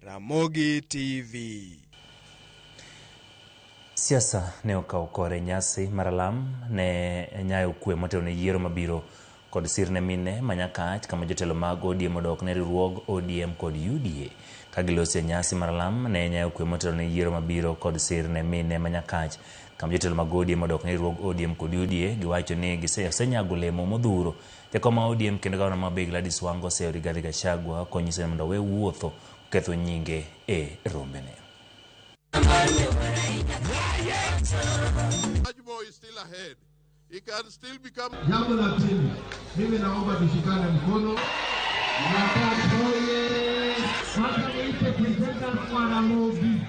Ramogi TV. Siasa ne okawo kore nyasi maralam ne nyayo kwe motelo ne yiero mabiro kod sirne mine manyakach kama jotelo mag ODM odok ne riwruog ODM kod UDA. Kagilosi nyasi maralam ne nyayo kwe motelo ne yiero mabiro kod sirne mine manyakach kama jotelo mag ODM odok ne riwruog ODM kod UDA. Giwacho ni gisenyago lemo modhuro jakoma ODM kendo gavana ma Gladys Wanga oseo Rigathi Gachagua konyiso ni mondo we wuotho ketho nyinge e rombene. Ajmo is still ahead. He can still become. Jambo la pili, mimi naomba tushikane mkono. Sasa niite presenter kwa Ramogi.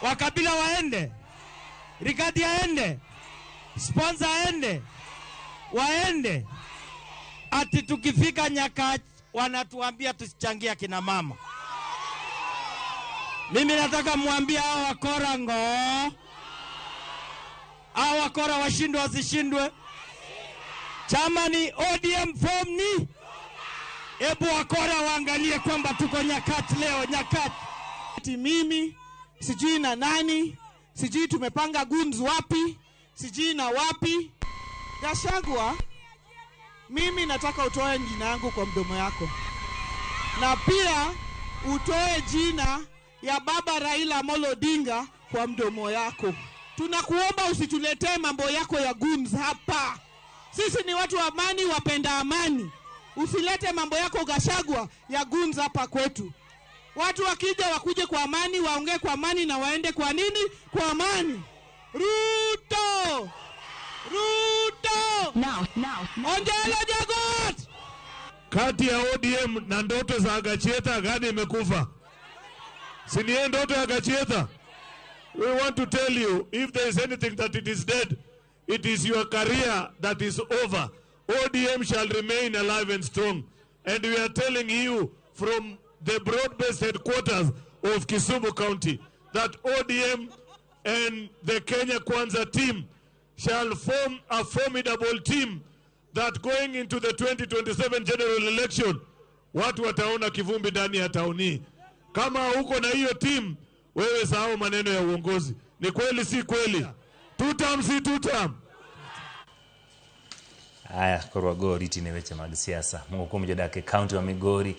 Wakabila waende, Rigathi aende, sponsor aende, waende. Ati tukifika Nyakach wanatuambia tusichangia kina mama. Mimi nataka muambia hao wakora hao wakora washindwe wasishindwe. Chama ni ODM form ni. Ebu wakora waangalie kwamba tuko Nyakach leo, Nyakach. Ati mimi sijui na nani, sijui tumepanga guns wapi, sijui na wapi. Gachagua, mimi nataka utoe jina yangu kwa mdomo yako. Na pia utoe jina ya baba Raila Amolo Odinga kwa mdomo yako. Tunakuomba usituletee mambo yako ya guns hapa. Sisi ni watu wa amani, wapenda amani. Usilete mambo yako Gachagua ya guns hapa kwetu. Watu wakija wakuje kwa amani, waongee kwa amani na waende kwa nini? Kwa amani. Ruto! Ruto! Now. Ongela Jagot! Kati ya ODM na ndoto za Gacheta gani imekufa? Si ni ndoto ya Gacheta? We want to tell you, if there is anything that it is dead, it is your career that is over. ODM shall remain alive and strong. And we are telling you from the broad-based headquarters of Kisumu County that ODM and the Kenya Kwanza team shall form a formidable team that going into the 2027 general election, watu wataona kivumbi ndani ya tauni. Kama uko na hiyo team, wewe sahau maneno ya uongozi. Ni kweli si kweli? Tutam si tutam. Aya, korwa gori tine weche mag siasa. Mungu kumjodake county wa Migori.